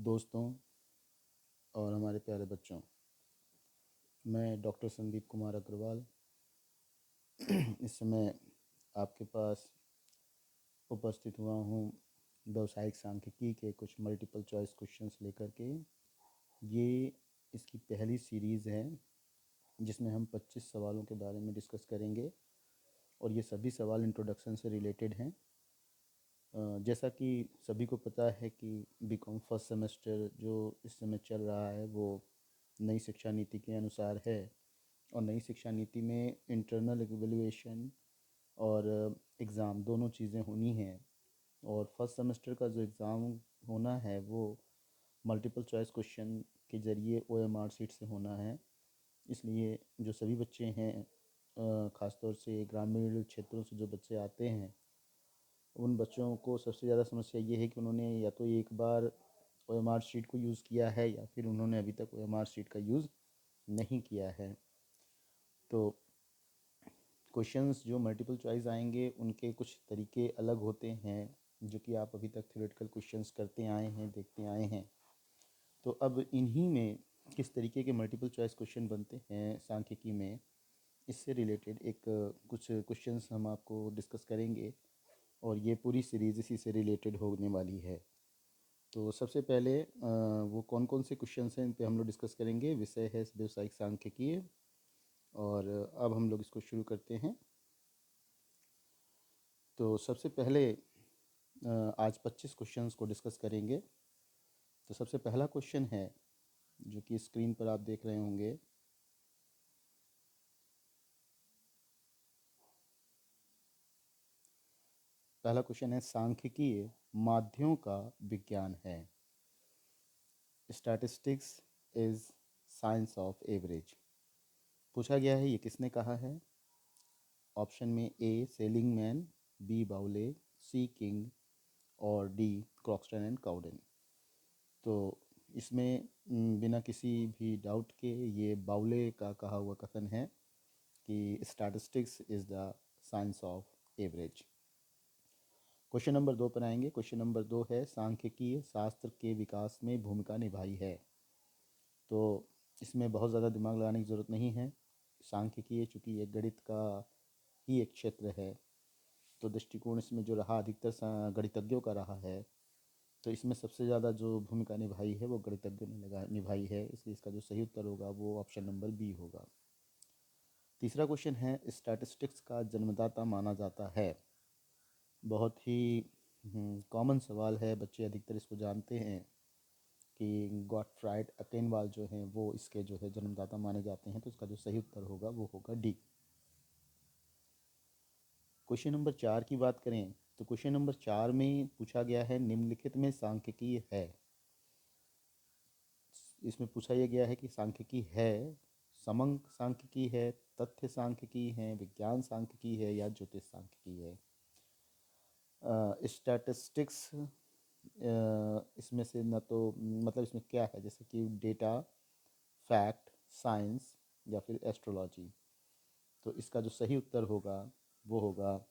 दोस्तों और हमारे प्यारे बच्चों, मैं डॉक्टर संदीप कुमार अग्रवाल इस समय आपके पास उपस्थित हुआ हूँ व्यावसायिक सांख्यिकी के कुछ मल्टीपल चॉइस क्वेश्चंस लेकर के। ये इसकी पहली सीरीज़ है जिसमें हम 25 सवालों के बारे में डिस्कस करेंगे और ये सभी सवाल इंट्रोडक्शन से रिलेटेड हैं। जैसा कि सभी को पता है कि बीकॉम फर्स्ट सेमेस्टर जो इस समय चल रहा है वो नई शिक्षा नीति के अनुसार है और नई शिक्षा नीति में इंटरनल एवेलुएशन और एग्ज़ाम दोनों चीज़ें होनी हैं। और फर्स्ट सेमेस्टर का जो एग्ज़ाम होना है वो मल्टीपल चॉइस क्वेश्चन के ज़रिए OMR शीट से होना है। इसलिए जो सभी बच्चे हैं, ख़ासतौर से ग्रामीण क्षेत्रों से जो बच्चे आते हैं, उन बच्चों को सबसे ज़्यादा समस्या ये है कि उन्होंने या तो एक बार OMR शीट को यूज़ किया है या फिर उन्होंने अभी तक OMR शीट का यूज़ नहीं किया है। तो क्वेश्चंस जो मल्टीपल चॉइस आएंगे उनके कुछ तरीके अलग होते हैं जो कि आप अभी तक थ्योरेटिकल क्वेश्चंस करते आए हैं, देखते आए हैं। तो अब इन्हीं में किस तरीके के मल्टीपल चॉइस क्वेश्चन बनते हैं सांख्यिकी में, इससे रिलेटेड एक कुछ क्वेश्चंस हम आपको डिस्कस करेंगे और ये पूरी सीरीज़ इसी से रिलेटेड होने वाली है। तो सबसे पहले वो कौन कौन से क्वेश्चंस हैं इन पे हम लोग डिस्कस करेंगे। विषय है व्यावसायिक सांख्यिकी और अब हम लोग इसको शुरू करते हैं। तो सबसे पहले आज 25 क्वेश्चंस को डिस्कस करेंगे। तो सबसे पहला क्वेश्चन है जो कि स्क्रीन पर आप देख रहे होंगे। पहला क्वेश्चन है, सांख्यिकी माध्यों का विज्ञान है। Statistics is science of average. पूछा गया है ये किसने कहा है। ऑप्शन में ए सेलिंगमैन, बी बाउले, सी किंग और डी क्रॉक्सटन एंड काउडेन। तो इसमें बिना किसी भी डाउट के ये बाउले का कहा हुआ कथन है कि statistics is the science of average. Question number 2 पर आएंगे। क्वेश्चन नंबर 2 है, सांख्यिकीय शास्त्र के विकास में भूमिका निभाई है। तो इसमें बहुत ज़्यादा दिमाग लगाने की ज़रूरत नहीं है। सांख्यिकीय चूँकि एक गणित का ही एक क्षेत्र है, तो दृष्टिकोण इसमें जो रहा अधिकतर गणितज्ञों का रहा है। तो इसमें सबसे ज़्यादा जो भूमिका निभाई है वो गणितज्ञों ने निभाई है, इसलिए इसका जो सही उत्तर होगा वो ऑप्शन नंबर बी होगा। तीसरा क्वेश्चन है, स्टैटिस्टिक्स का जन्मदाता माना जाता है। बहुत ही कॉमन सवाल है, बच्चे अधिकतर इसको जानते हैं कि गॉटफ्राइड अकेनवाल जो हैं वो इसके जो है जन्मदाता माने जाते हैं। तो इसका जो सही उत्तर होगा वो होगा डी। क्वेश्चन नंबर 4 की बात करें तो क्वेश्चन नंबर 4 में पूछा गया है, निम्नलिखित में सांख्यिकी है। इसमें पूछा यह गया है कि सांख्यिकी है, समंक सांख्यिकी है, तथ्य सांख्यिकी है, विज्ञान सांख्यिकी है या ज्योतिष सांख्यिकी है। स्टैटिस्टिक्स इसमें से न तो मतलब इसमें क्या है, जैसे कि डेटा, फैक्ट, साइंस या फिर एस्ट्रोलॉजी। तो इसका जो सही उत्तर होगा वो होगा,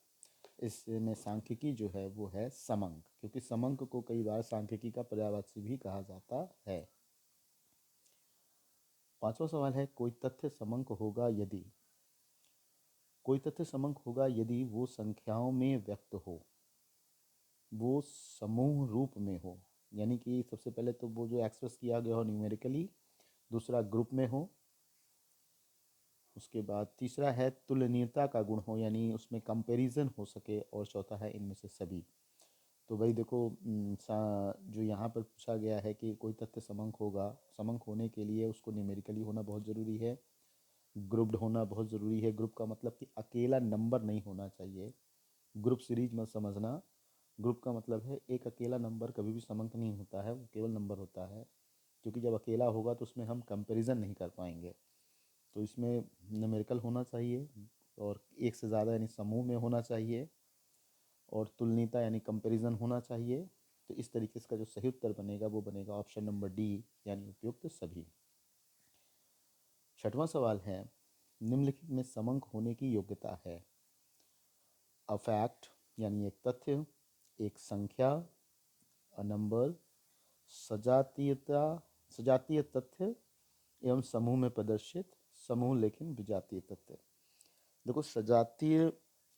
इसमें सांख्यिकी जो है वो है समंक, क्योंकि समंक को कई बार सांख्यिकी का पर्यायवाची भी कहा जाता है। पांचवा सवाल है, कोई तथ्य समंक होगा यदि। कोई तथ्य समंक होगा यदि वो संख्याओं में व्यक्त हो, वो समूह रूप में हो, यानी कि सबसे पहले तो वो जो एक्सप्रेस किया गया हो न्यूमेरिकली, दूसरा ग्रुप में हो, उसके बाद तीसरा है तुलनीयता का गुण हो, यानी उसमें कंपैरिजन हो सके, और चौथा है इनमें से सभी। तो भाई देखो, जो यहाँ पर पूछा गया है कि कोई तथ्य समंक होगा, समंक होने के लिए उसको न्यूमेरिकली होना बहुत ज़रूरी है, ग्रुप्ड होना बहुत ज़रूरी है। ग्रुप का मतलब कि अकेला नंबर नहीं होना चाहिए। ग्रुप सीरीज मत समझना। ग्रुप का मतलब है एक अकेला नंबर कभी भी समंक नहीं होता है, वो केवल नंबर होता है, क्योंकि जब अकेला होगा तो उसमें हम कंपैरिजन नहीं कर पाएंगे। तो इसमें न्यूमेरिकल होना चाहिए और एक से ज़्यादा यानी समूह में होना चाहिए, और तुलनीयता यानी कंपैरिजन होना चाहिए। तो इस तरीके से इसका जो सही उत्तर बनेगा वो बनेगा ऑप्शन नंबर डी, यानी उपयुक्त सभी। छठवां सवाल है, निम्नलिखित में समंक होने की योग्यता है। अ फैक्ट यानी एक तथ्य, एक संख्या, अ नंबर, सजातीयता, सजातीय तथ्य एवं समूह में प्रदर्शित समूह लेकिन विजातीय तथ्य। देखो, सजातीय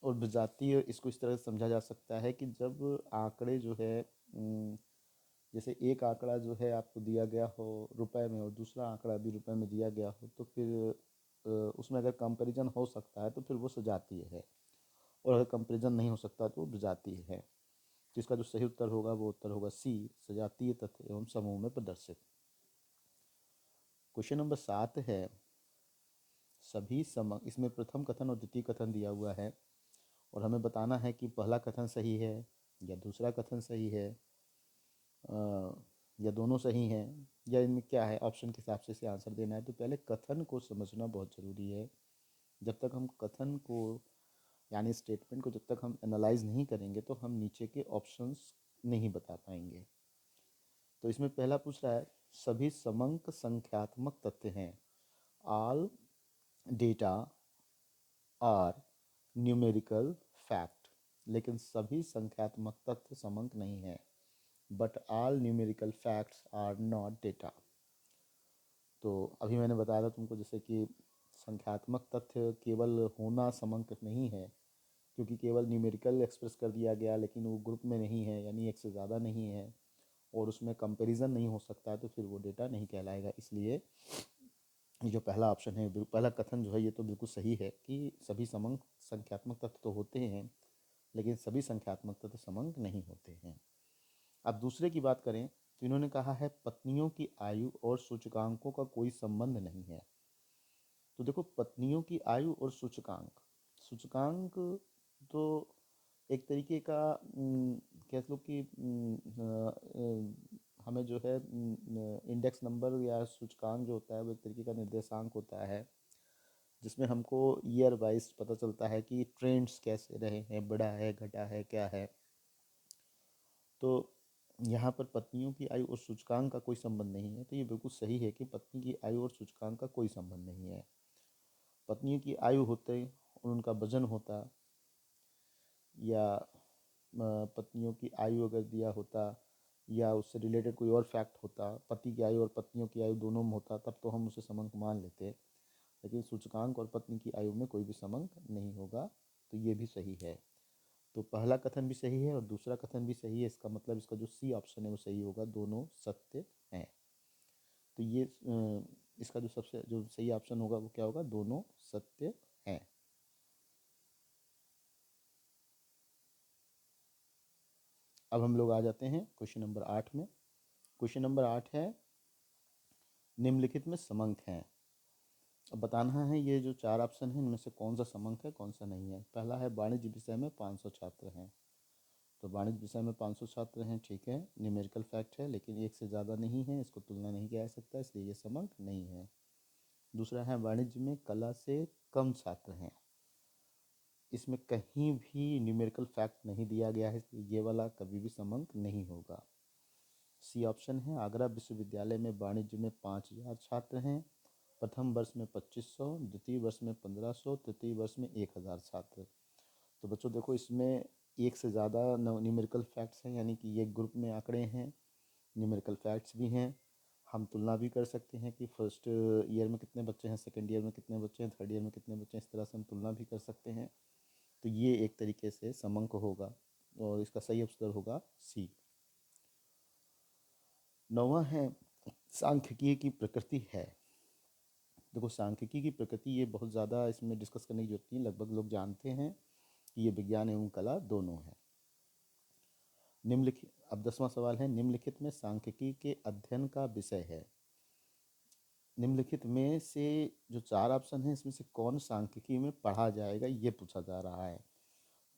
और विजातीय इसको इस तरह से समझा जा सकता है कि जब आंकड़े जो है जैसे एक आंकड़ा जो है आपको दिया गया हो रुपए में और दूसरा आंकड़ा भी रुपए में दिया गया हो, तो फिर उसमें अगर कंपैरिजन हो सकता है तो फिर वो सजातीय है, और अगर कंपैरिजन नहीं हो सकता तो वो विजातीय है। तो इसका जो सही उत्तर होगा वो उत्तर होगा सी, सजातीय तथ्य एवं समूह में प्रदर्शित। क्वेश्चन नंबर 7 है, सभी समक, इसमें प्रथम कथन और द्वितीय कथन दिया हुआ है और हमें बताना है कि पहला कथन सही है या दूसरा कथन सही है, या दोनों सही हैं, या इनमें क्या है, ऑप्शन के हिसाब से इसे आंसर देना है। तो पहले कथन को समझना बहुत ज़रूरी है। जब तक हम कथन को यानी स्टेटमेंट को जब तक हम एनालाइज नहीं करेंगे तो हम नीचे के ऑप्शंस नहीं बता पाएंगे। तो इसमें पहला पूछ रहा है, सभी समंक संख्यात्मक तथ्य हैं। All data are numerical fact, लेकिन सभी संख्यात्मक तथ्य समंक नहीं है। But all numerical facts are not data. तो अभी मैंने बताया था तुमको जैसे कि संख्यात्मक तथ्य केवल होना समंक नहीं है, क्योंकि केवल न्यूमेरिकल एक्सप्रेस कर दिया गया लेकिन वो ग्रुप में नहीं है, यानी एक से ज़्यादा नहीं है, और उसमें कंपैरिजन नहीं हो सकता, तो फिर वो डेटा नहीं कहलाएगा। इसलिए ये जो पहला ऑप्शन है, पहला कथन जो है ये तो बिल्कुल सही है कि सभी समंक संख्यात्मक तथ्य तो होते हैं लेकिन सभी संख्यात्मक तथ्य समंक नहीं होते हैं। अब दूसरे की बात करें तो इन्होंने कहा है पत्नियों की आयु और सूचकांकों का कोई संबंध नहीं है। तो देखो, पत्नियों की आयु और सूचकांक, सूचकांक तो एक तरीके का कह लो कि हमें जो है इंडेक्स नंबर या सूचकांक जो होता है वो एक तरीके का निर्देशांक होता है, जिसमें हमको ईयर वाइज पता चलता है कि ट्रेंड्स कैसे रहे हैं, बढ़ा है, घटा है, क्या है। तो यहाँ पर पत्नियों की आयु और सूचकांक का कोई संबंध नहीं है, तो ये बिल्कुल सही है कि पत्नी की आयु और सूचकांक का कोई संबंध नहीं है। पत्नियों की आयु होते और उनका वजन होता, या पत्नियों की आयु अगर दिया होता या उससे रिलेटेड कोई और फैक्ट होता, पति की आयु और पत्नियों की आयु दोनों में होता, तब तो हम उसे समंक मान लेते। लेकिन सूचकांक और पत्नी की आयु में कोई भी समंक नहीं होगा, तो ये भी सही है। तो पहला कथन भी सही है और दूसरा कथन भी सही है। इसका मतलब इसका जो सी ऑप्शन है वो सही होगा, दोनों सत्य हैं। तो ये इसका जो सबसे जो सही ऑप्शन होगा वो क्या होगा, दोनों सत्य हैं। अब हम लोग आ जाते हैं क्वेश्चन नंबर 8 में। क्वेश्चन नंबर 8 है, निम्नलिखित में समंक हैं। अब बताना है ये जो 4 ऑप्शन है इनमें से कौन सा समंक है कौन सा नहीं है। पहला है वाणिज्य विषय में 500 छात्र हैं। तो वाणिज्य विषय में 500 छात्र हैं, ठीक है, न्यूमेरिकल फैक्ट है, लेकिन एक से ज़्यादा नहीं है, इसको तुलना नहीं किया जा सकता, इसलिए ये समंक नहीं है। दूसरा है वाणिज्य में कला से कम छात्र हैं। इसमें कहीं भी न्यूमेरिकल फैक्ट नहीं दिया गया है, इसलिए ये वाला कभी भी समंक नहीं होगा। सी ऑप्शन है, आगरा विश्वविद्यालय में वाणिज्य में 5000 छात्र हैं। प्रथम वर्ष में 2500, द्वितीय वर्ष में 1500, तृतीय वर्ष में 1000 छात्र। तो बच्चों देखो, इसमें एक से ज़्यादा न्यूमेरिकल फैक्ट्स हैं, यानी कि ये ग्रुप में आंकड़े हैं, न्यूमेरिकल फैक्ट्स भी हैं। हम तुलना भी कर सकते हैं कि फर्स्ट ईयर में कितने बच्चे हैं, सेकेंड ईयर में कितने बच्चे हैं, थर्ड ईयर में कितने बच्चे हैं, इस तरह से हम तुलना भी कर सकते हैं। तो ये एक तरीके से समंक होगा और इसका सही उत्तर होगा सी। 9वां है, सांख्यिकी की प्रकृति है। देखो, सांख्यिकी की प्रकृति ये बहुत ज़्यादा इसमें डिस्कस करने की जरूरत नहीं, लगभग लोग जानते हैं कि ये विज्ञान एवं कला दोनों है। निम्नलिखित, अब 10वां सवाल है, निम्नलिखित में सांख्यिकी के अध्ययन का विषय है। निम्नलिखित में से जो 4 ऑप्शन हैं इसमें से कौन सांख्यिकी में पढ़ा जाएगा ये पूछा जा रहा है,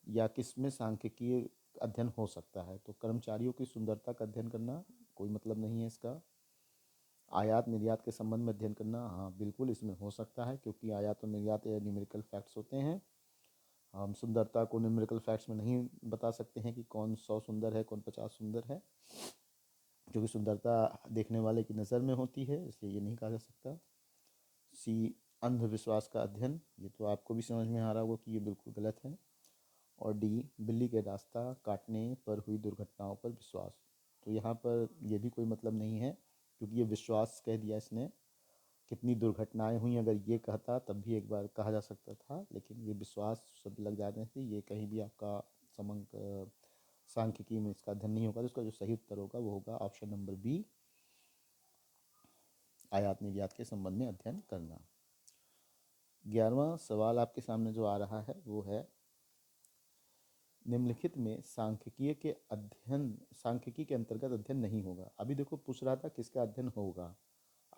या किस में सांख्यिकी अध्ययन हो सकता है। तो कर्मचारियों की सुंदरता का अध्ययन करना कोई मतलब नहीं है इसका। आयात निर्यात के संबंध में अध्ययन करना, हाँ बिल्कुल इसमें हो सकता है, क्योंकि आयात और निर्यात या न्यूमेरिकल फैक्ट्स होते हैं। हम सुंदरता को न्यूमेरिकल फैक्ट्स में नहीं बता सकते हैं कि कौन 100 सुंदर है कौन 50 सुंदर है, क्योंकि सुंदरता देखने वाले की नज़र में होती है, इसलिए ये नहीं कहा जा सकता। सी, अंधविश्वास का अध्ययन, ये तो आपको भी समझ में आ रहा होगा कि ये बिल्कुल गलत है। और डी, बिल्ली के रास्ता काटने पर हुई दुर्घटनाओं पर विश्वास। तो यहाँ पर ये भी कोई मतलब नहीं है, क्योंकि ये विश्वास कह दिया इसने। कितनी दुर्घटनाएं हुई अगर ये कहता तब भी एक बार कहा जा सकता था, लेकिन ये विश्वास शब्द लग जाने से ये कहीं भी आपका समंक सांख्यिकी में इसका अध्ययन नहीं होगा। तो इसका जो सही उत्तर होगा वो होगा ऑप्शन नंबर बी, आयात निर्यात के संबंध में अध्ययन करना। 11वां सवाल आपके सामने जो आ रहा है वो है, निम्नलिखित में सांख्यिकी के अंतर्गत अध्ययन नहीं होगा। अभी देखो पूछ रहा था किसका अध्ययन होगा,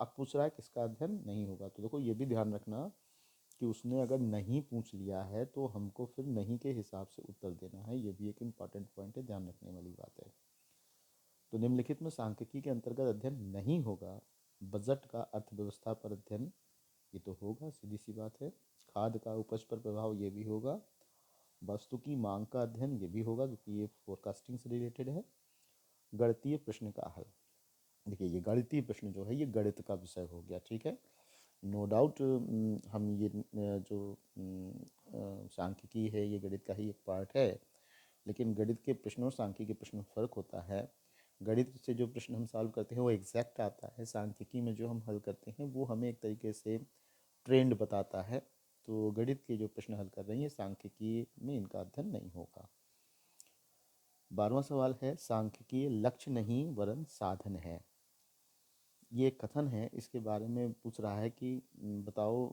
अब पूछ रहा है किसका अध्ययन नहीं होगा। तो देखो ये भी ध्यान रखना कि उसने अगर नहीं पूछ लिया है तो हमको फिर नहीं के हिसाब से उत्तर देना है। ये भी एक इम्पॉर्टेंट पॉइंट है, ध्यान रखने वाली बात है। तो निम्नलिखित में सांख्यिकी के अंतर्गत अध्ययन नहीं होगा। बजट का अर्थव्यवस्था पर अध्ययन, ये तो होगा, सीधी सी बात है। खाद का उपज पर प्रभाव, ये भी होगा। वस्तु की मांग का अध्ययन, ये भी होगा क्योंकि ये फोरकास्टिंग से रिलेटेड है। गणितीय प्रश्न का हल, देखिए ये गणितीय प्रश्न जो है ये गणित का विषय हो गया, ठीक है। नो डाउट हम ये जो सांख्यिकी है ये गणित का ही एक पार्ट है, लेकिन गणित के प्रश्नों और सांख्यिकी के प्रश्नों में फ़र्क होता है। गणित से जो प्रश्न हम सॉल्व करते हैं वो एग्जैक्ट आता है, सांख्यिकी में जो हम हल करते हैं वो हमें एक तरीके से ट्रेंड बताता है। तो गणित के जो प्रश्न हल कर रही हैं सांख्यिकी में इनका अध्ययन नहीं होगा। 12वां सवाल है, सांख्यिकी लक्ष्य नहीं वरन साधन है। ये एक कथन है, इसके बारे में पूछ रहा है कि बताओ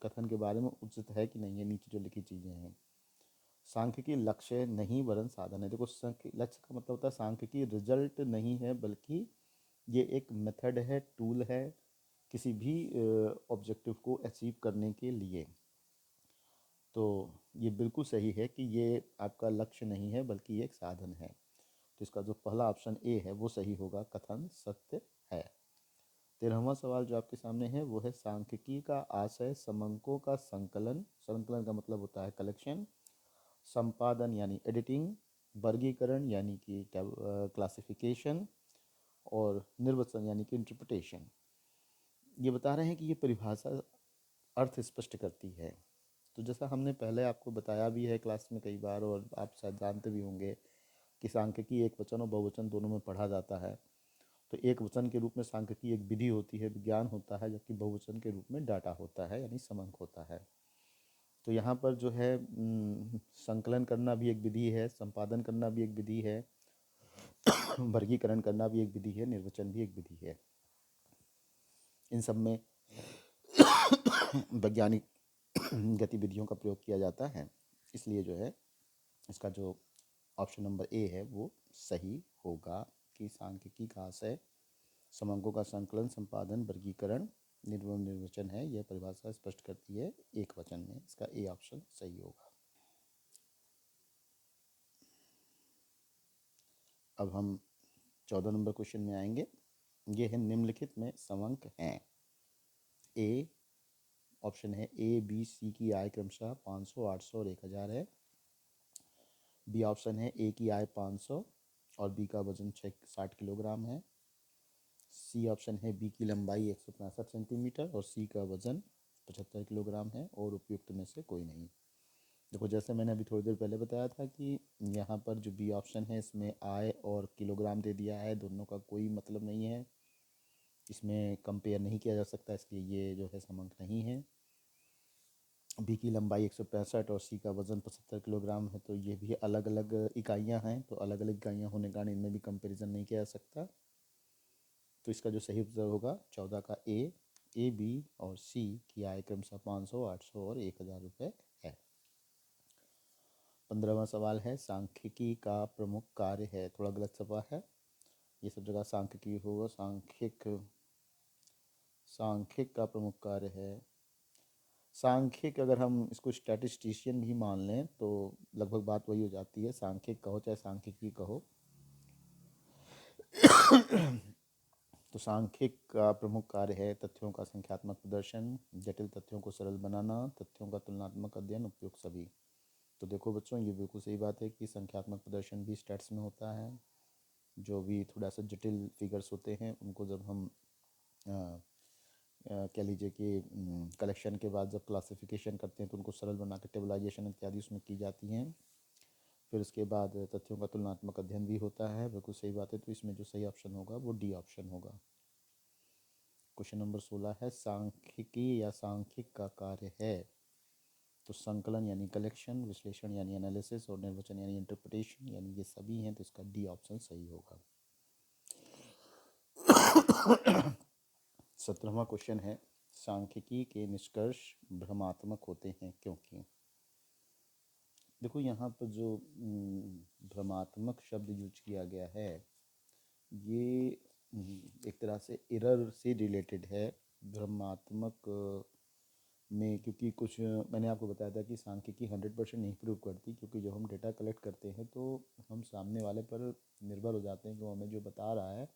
कथन के बारे में उचित है कि नहीं है। नीचे जो लिखी चीज़ें हैं, सांख्यिकी लक्ष्य नहीं वरन साधन है। देखो लक्ष्य का मतलब होता है सांख्यिकी रिजल्ट नहीं है, बल्कि ये एक मेथड है, टूल है किसी भी ऑब्जेक्टिव को अचीव करने के लिए। तो ये बिल्कुल सही है कि ये आपका लक्ष्य नहीं है बल्कि ये एक साधन है। तो इसका जो पहला ऑप्शन ए है वो सही होगा, कथन सत्य है। 13वां सवाल जो आपके सामने है वो है, सांख्यिकी का आशय समंकों का संकलन, संकलन का मतलब होता है कलेक्शन, संपादन यानी एडिटिंग, वर्गीकरण यानी कि क्लासिफिकेशन, और निर्वचन यानी कि इंटरप्रिटेशन। ये बता रहे हैं कि ये परिभाषा अर्थ स्पष्ट करती है। तो जैसा हमने पहले आपको बताया भी है क्लास में कई बार, और आप शायद जानते भी होंगे कि सांख्यिकी एक वचन और बहुवचन दोनों में पढ़ा जाता है। तो एक वचन के रूप में सांख्यिकी एक विधि होती है, विज्ञान होता है, जबकि बहुवचन के रूप में डाटा होता है यानी समंक होता है। तो यहाँ पर जो है संकलन करना भी एक विधि है, संपादन करना भी एक विधि है, वर्गीकरण करना भी एक विधि है, निर्वचन भी एक विधि है। इन सब में वैज्ञानिक गतिविधियों का प्रयोग किया जाता है, इसलिए जो है इसका जो ऑप्शन नंबर ए है वो सही होगा कि सांख्यिकी का आशय समंकों का संकलन, संपादन, वर्गीकरण, निर्वचन है। यह परिभाषा स्पष्ट करती है एक वचन में। इसका ए ऑप्शन सही होगा। अब हम 14 नंबर क्वेश्चन में आएंगे। ये है, निम्नलिखित में समंक हैं। ए ऑप्शन है, ए बी सी की आय क्रमशः 500, 800 और 1000 है। बी ऑप्शन है, ए की आय 500 और बी का वजन 60 किलोग्राम है। सी ऑप्शन है, बी की लंबाई 165 सेंटीमीटर और सी का वजन 75 किलोग्राम है, और उपयुक्त में से कोई नहीं। देखो जैसे मैंने अभी थोड़ी देर पहले बताया था कि यहाँ पर जो बी ऑप्शन है इसमें आय और किलोग्राम दे दिया है, दोनों का कोई मतलब नहीं है, इसमें कंपेयर नहीं किया जा सकता, इसलिए ये जो है समंक नहीं है। बी की लंबाई 165 और सी का वज़न 75 किलोग्राम है, तो ये भी अलग अलग इकाइयाँ हैं, तो अलग अलग इकाइयाँ होने के कारण इनमें भी कंपैरिजन नहीं किया जा सकता। तो इसका जो सही उत्तर होगा 14 का ए बी और सी की आय क्रमशः 500, 800 और 1000 रुपये है। 15वां सवाल है, सांख्यिकी का प्रमुख कार्य है। थोड़ा गलत छपा है, ये सब जगह सांख्यिकी होगा, सांख्यिक का प्रमुख कार्य है। सांख्यिक अगर हम इसको स्टैटिस्टिशियन भी मान लें तो लगभग बात वही हो जाती है, सांख्यिक कहो चाहे सांख्यिकी कहो। तो सांख्यिक का प्रमुख कार्य है तथ्यों का संख्यात्मक प्रदर्शन, जटिल तथ्यों को सरल बनाना, तथ्यों का तुलनात्मक अध्ययन, उपयुक्त सभी। तो देखो बच्चों ये बिल्कुल सही बात है कि संख्यात्मक प्रदर्शन भी स्टैट्स में होता है। जो भी थोड़ा सा जटिल फिगर्स होते हैं उनको जब हम कह लीजिए कि कलेक्शन के बाद जब क्लासिफिकेशन करते हैं तो उनको सरल बना के टेबलाइजेशन इत्यादि उसमें की जाती हैं। फिर उसके बाद तथ्यों का तुलनात्मक अध्ययन भी होता है। बिल्कुल सही बात है। तो इसमें जो सही ऑप्शन होगा वो डी ऑप्शन होगा। क्वेश्चन नंबर 16 है, सांख्यिकी या सांख्यिक का कार्य है। तो संकलन यानी कलेक्शन, विश्लेषण यानी एनालिसिस और निर्वचन यानी इंटरप्रिटेशन, यानी ये सभी हैं। तो इसका डी ऑप्शन सही होगा। 17वां क्वेश्चन है, सांख्यिकी के निष्कर्ष भ्रमात्मक होते हैं क्योंकि। देखो यहाँ पर जो भ्रमात्मक शब्द यूज किया गया है ये एक तरह से एरर से रिलेटेड है। भ्रमात्मक में क्योंकि कुछ मैंने आपको बताया था कि सांख्यिकी 100% नहीं प्रूव करती, क्योंकि जब हम डेटा कलेक्ट करते हैं तो हम सामने वाले पर निर्भर हो जाते हैं कि वो हमें जो बता रहा है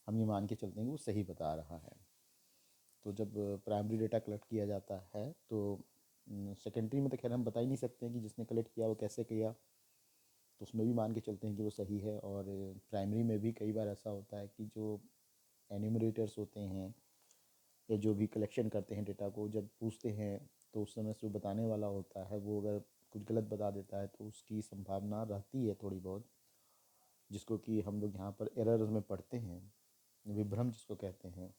हम ये मान के चलते हैं कि वो सही बता रहा है। तो जब प्राइमरी डेटा कलेक्ट किया जाता है तो सेकेंडरी में तो खैर हम बता ही नहीं सकते हैं कि जिसने कलेक्ट किया वो कैसे किया, तो उसमें भी मान के चलते हैं कि वो सही है। और प्राइमरी में भी कई बार ऐसा होता है कि जो एन्यूमरेटर्स होते हैं या जो भी कलेक्शन करते हैं डेटा को, जब पूछते हैं तो उस समय से जो बताने वाला होता है वो अगर कुछ गलत बता देता है तो उसकी संभावना रहती है थोड़ी बहुत, जिसको कि हम लोग यहाँ पर एरर में पढ़ते हैं, विभ्रम जिसको कहते हैं।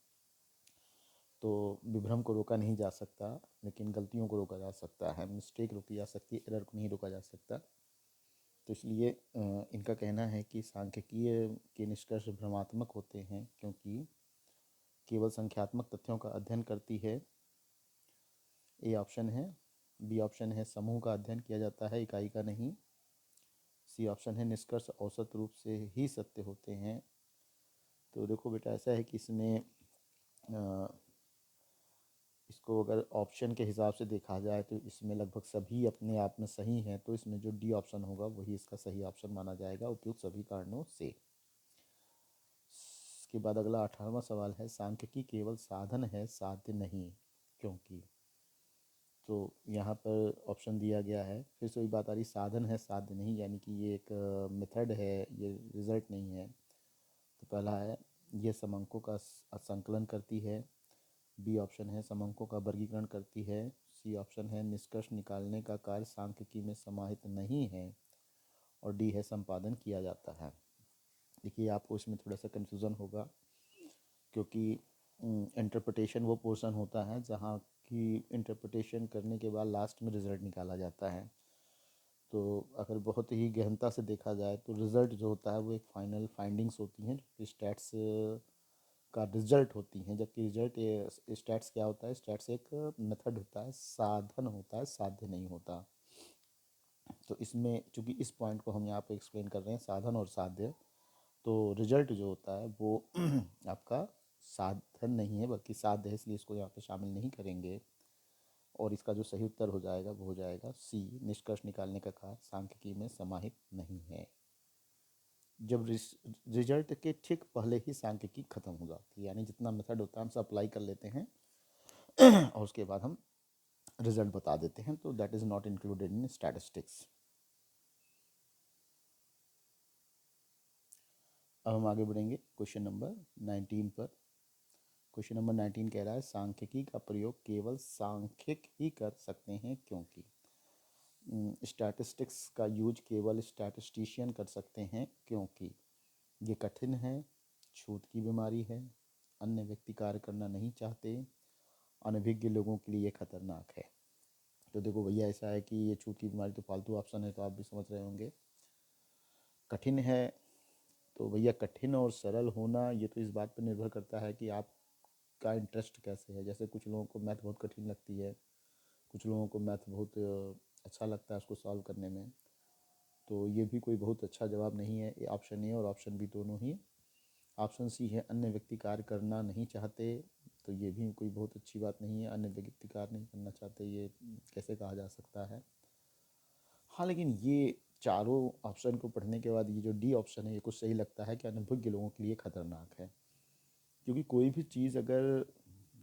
तो विभ्रम को रोका नहीं जा सकता, लेकिन गलतियों को रोका जा सकता है। मिस्टेक रोकी जा सकती है, एरर को नहीं रोका जा सकता। तो इसलिए इनका कहना है कि सांख्यिकीय के निष्कर्ष भ्रमात्मक होते हैं क्योंकि केवल संख्यात्मक तथ्यों का अध्ययन करती है। ए ऑप्शन है। बी ऑप्शन है, समूह का अध्ययन किया जाता है, इकाई का नहीं। सी ऑप्शन है, निष्कर्ष औसत रूप से ही सत्य होते हैं। तो देखो बेटा, ऐसा है कि इसमें इसको अगर ऑप्शन के हिसाब से देखा जाए तो इसमें लगभग सभी अपने आप में सही हैं। तो इसमें जो डी ऑप्शन होगा वही इसका सही ऑप्शन माना जाएगा उपयुक्त सभी कारणों से। इसके बाद अगला 18वां सवाल है, सांख्यिकी केवल साधन है, साध्य नहीं क्योंकि। तो यहाँ पर ऑप्शन दिया गया है, फिर से वही बात आ रही, साधन है साध्य नहीं, यानी कि ये एक मेथड है, ये रिज़ल्ट नहीं है। तो पहला है, ये समंकों का संकलन करती है। बी ऑप्शन है, समंकों का वर्गीकरण करती है। सी ऑप्शन है, निष्कर्ष निकालने का कार्य सांख्यिकी में समाहित नहीं है। और डी है, संपादन किया जाता है। देखिए आपको इसमें थोड़ा सा कन्फ्यूज़न होगा, क्योंकि इंटरप्रिटेशन वो पोर्शन होता है जहाँ की इंटरप्रिटेशन करने के बाद लास्ट में रिज़ल्ट निकाला जाता है। तो अगर बहुत ही गहनता से देखा जाए तो रिज़ल्ट जो होता है वो एक फाइनल फाइंडिंग्स होती हैं, जो स्टैट्स का रिजल्ट होती हैं। जबकि रिजल्ट स्टैट्स क्या होता है, स्टैट्स एक मेथड होता है, साधन होता है, साध्य नहीं होता। तो इसमें चूँकि इस पॉइंट को हम यहाँ पे एक्सप्लेन कर रहे हैं, साधन और साध्य, तो रिजल्ट जो होता है वो आपका साधन नहीं है बल्कि साध्य है, इसलिए इसको यहाँ पे शामिल नहीं करेंगे। और इसका जो सही उत्तर हो जाएगा वो हो जाएगा सी, निष्कर्ष निकालने का कार्य सांख्यिकी में समाहित नहीं है। जब रिजल्ट के ठीक पहले ही सांख्यिकी खत्म हो जाती है, यानी जितना मेथड होता है हम सब अप्लाई कर लेते हैं और उसके बाद हम रिजल्ट बता देते हैं, तो that is not included in statistics. अब हम आगे बढ़ेंगे क्वेश्चन नंबर 19 पर। क्वेश्चन नंबर 19 कह रहा है, सांख्यिकी का प्रयोग केवल सांख्यिक ही कर सकते हैं क्योंकि। स्टैटिस्टिक्स का यूज केवल स्टैटिस्टिशियन कर सकते हैं क्योंकि ये कठिन है, छूत की बीमारी है, अन्य व्यक्ति कार्य करना नहीं चाहते, अनभिज्ञ लोगों के लिए खतरनाक है। तो देखो भैया, ऐसा है कि ये छूत की बीमारी तो फालतू ऑप्शन है, तो आप भी समझ रहे होंगे। कठिन है, तो भैया कठिन और सरल होना ये तो इस बात पर निर्भर करता है कि आपका इंटरेस्ट कैसे है। जैसे कुछ लोगों को मैथ बहुत कठिन लगती है, कुछ लोगों को मैथ बहुत अच्छा लगता है उसको सॉल्व करने में। तो ये भी कोई बहुत अच्छा जवाब नहीं है, ये ऑप्शन ए और ऑप्शन बी दोनों ही। ऑप्शन सी है, अन्य व्यक्ति कार्य करना नहीं चाहते, तो ये भी कोई बहुत अच्छी बात नहीं है। अन्य व्यक्ति कार्य नहीं करना चाहते, ये कैसे कहा जा सकता है। हाँ, लेकिन ये चारों ऑप्शन को पढ़ने के बाद ये जो डी ऑप्शन है ये कुछ सही लगता है कि अनुभवी लोगों के लिए खतरनाक है। क्योंकि कोई भी चीज़ अगर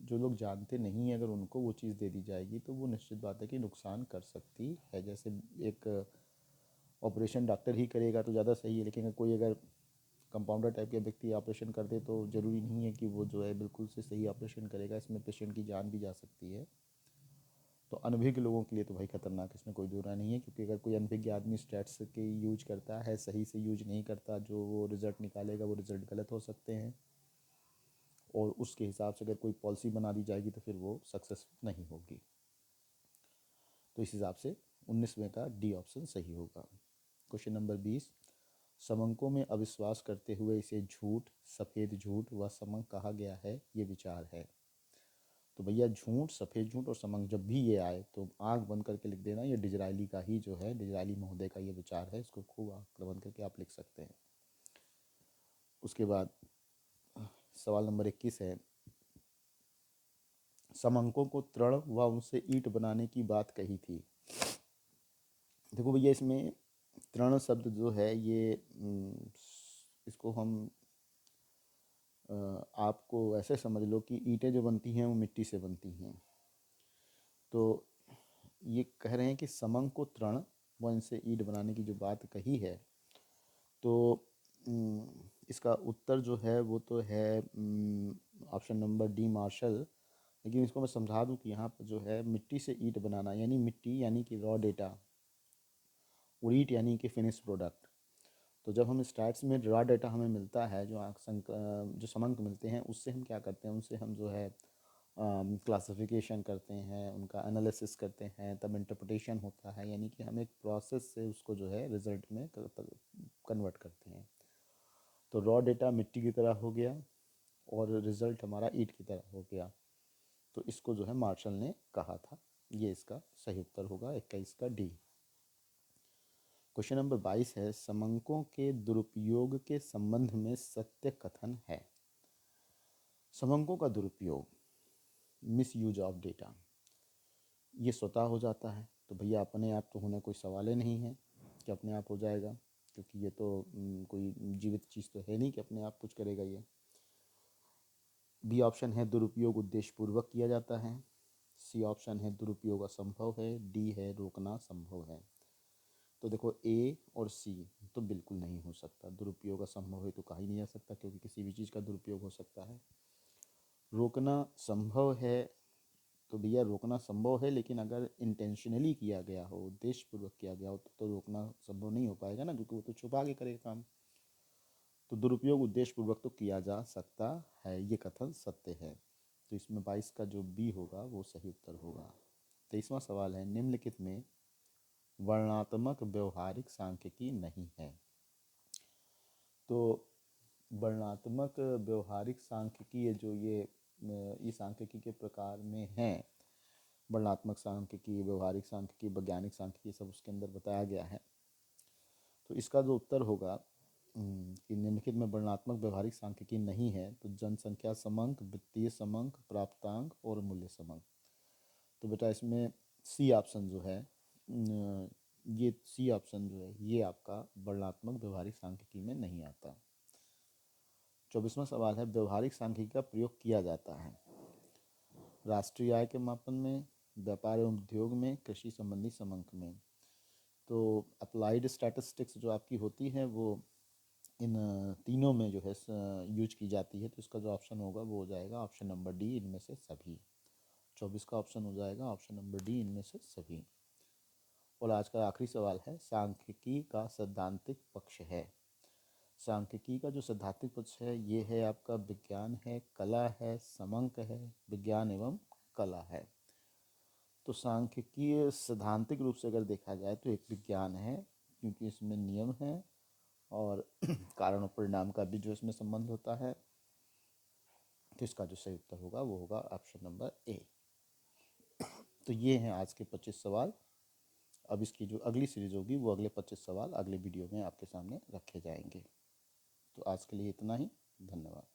जो लोग जानते नहीं हैं अगर उनको वो चीज़ दे दी जाएगी तो वो निश्चित बात है कि नुकसान कर सकती है। जैसे एक ऑपरेशन डॉक्टर ही करेगा तो ज़्यादा सही है, लेकिन कोई अगर कंपाउंडर टाइप के व्यक्ति ऑपरेशन कर दे तो ज़रूरी नहीं है कि वो जो है बिल्कुल से सही ऑपरेशन करेगा, इसमें पेशेंट की जान भी जा सकती है। तो अनभिज्ञ लोगों के लिए तो भाई खतरनाक, इसमें कोई दो राय नहीं है, क्योंकि अगर कोई अनभिज्ञ आदमी स्टैट्स के यूज करता है, सही से यूज नहीं करता, जो वो रिज़ल्ट निकालेगा वो रिज़ल्ट गलत हो सकते हैं, और उसके हिसाब से अगर कोई पॉलिसी बना दी जाएगी तो फिर वो सक्सेस नहीं होगी। तो इस हिसाब से 19वें का डी ऑप्शन सही होगा। क्वेश्चन नंबर 20, समंकों में अविश्वास करते हुए इसे झूठ, सफ़ेद झूठ व समंक कहा गया है, ये विचार है। तो भैया झूठ, सफ़ेद झूठ और समंक जब भी ये आए तो आँख बंद करके लिख देना, ये डिजरायली का ही जो है, डिजरायली महोदय का ये विचार है, इसको खूब आँख बंद करके आप लिख सकते हैं। उसके बाद सवाल नंबर 21 है, समंकों को तृण व उनसे ईंट बनाने की बात कही थी। देखो भैया, इसमें तृण शब्द जो है ये इसको हम आपको ऐसे समझ लो कि ईंटें जो बनती हैं वो मिट्टी से बनती हैं। तो ये कह रहे हैं कि समंक को तृण व इनसे ईंट बनाने की जो बात कही है, तो इसका उत्तर जो है वो तो है ऑप्शन नंबर डी, मार्शल। लेकिन इसको मैं समझा दूं कि यहाँ पर जो है मिट्टी से ईंट बनाना, यानी मिट्टी यानी कि रॉ डेटा, और ईंट यानी कि फिनिश प्रोडक्ट। तो जब हम स्टार्ट्स में रॉ डेटा हमें मिलता है, जो समंक मिलते हैं, उससे हम क्या करते हैं, उनसे हम जो है क्लासिफिकेशन करते हैं, उनका एनालिसिस करते हैं, तब इंटरप्रिटेशन होता है, यानी कि हम एक प्रोसेस से उसको जो है रिजल्ट में कन्वर्ट करते हैं। तो रॉ डेटा मिट्टी की तरह हो गया और रिजल्ट हमारा ईंट की तरह हो गया। तो इसको जो है मार्शल ने कहा था, ये इसका सही उत्तर होगा 21 का डी। क्वेश्चन नंबर 22 है, समंकों के दुरुपयोग के संबंध में सत्य कथन है। समंकों का दुरुपयोग, मिस यूज ऑफ डेटा, ये स्वतः हो जाता है। तो भैया अपने आप तो होना कोई सवाल ही नहीं है कि अपने आप हो जाएगा, क्योंकि ये तो कोई जीवित चीज़ तो है नहीं कि अपने आप कुछ करेगा ये। बी ऑप्शन है दुरुपयोग उद्देश्यपूर्वक किया जाता है। सी ऑप्शन है दुरुपयोग असंभव है। डी है रोकना संभव है। तो देखो ए और सी तो बिल्कुल नहीं हो सकता, दुरुपयोग असंभव है तो कहा ही नहीं जा सकता, क्योंकि किसी भी चीज़ का दुरुपयोग हो सकता है। रोकना संभव है, तो भैया रोकना संभव है, लेकिन अगर इंटेंशनली किया गया हो, उद्देश्यपूर्वक किया गया हो, तो रोकना संभव नहीं हो पाएगा ना, क्योंकि वो तो छुपा के करेगा काम। तो दुरुपयोग उद्देश्यपूर्वक तो किया जा सकता है, ये कथन सत्य है। तो इसमें 22 का जो बी होगा वो सही उत्तर होगा। 23वां सवाल है, निम्नलिखित में वर्णनात्मक व्यवहारिक सांख्यिकी नहीं है। तो वर्णनात्मक व्यवहारिक सांख्यिकी, ये जो ये सांख्यिकी के प्रकार में हैं, वर्णनात्मक सांख्यिकी, व्यवहारिक सांख्यिकी, वैज्ञानिक सांख्यिकी, सब उसके अंदर बताया गया है। तो इसका जो उत्तर होगा कि निम्नलिखित में वर्णनात्मक व्यवहारिक सांख्यिकी नहीं है, तो जनसंख्या समंक, वित्तीय समंक, प्राप्तांक और मूल्य समंक। तो बेटा इसमें सी ऑप्शन जो है, ये सी ऑप्शन जो है ये आपका वर्णनात्मक व्यवहारिक सांख्यिकी में नहीं आता। 24वां सवाल है, व्यवहारिक सांख्यिकी का प्रयोग किया जाता है राष्ट्रीय आय के मापन में, व्यापार एवं उद्योग में, कृषि संबंधी समंक में। तो अप्लाइड स्टैटिस्टिक्स जो आपकी होती है वो इन तीनों में जो है यूज की जाती है। तो इसका जो ऑप्शन होगा वो हो जाएगा ऑप्शन नंबर डी, इनमें से सभी। 24 का ऑप्शन हो जाएगा ऑप्शन नंबर डी, इनमें से सभी। और आज का आखिरी सवाल है, सांख्यिकी का सैद्धांतिक पक्ष है। सांख्यिकी का जो सैद्धांतिक पक्ष है ये है आपका विज्ञान है, कला है, समंक है, विज्ञान एवं कला है। तो सांख्यिकी सैद्धांतिक रूप से अगर देखा जाए तो एक विज्ञान है, क्योंकि इसमें नियम है और कारण और परिणाम का भी जो इसमें संबंध होता है। तो इसका जो सही उत्तर होगा वो होगा ऑप्शन नंबर ए। तो ये हैं आज के 25 सवाल। अब इसकी जो अगली सीरीज होगी वो अगले 25 सवाल अगले वीडियो में आपके सामने रखे जाएंगे। तो आज के लिए इतना ही, धन्यवाद।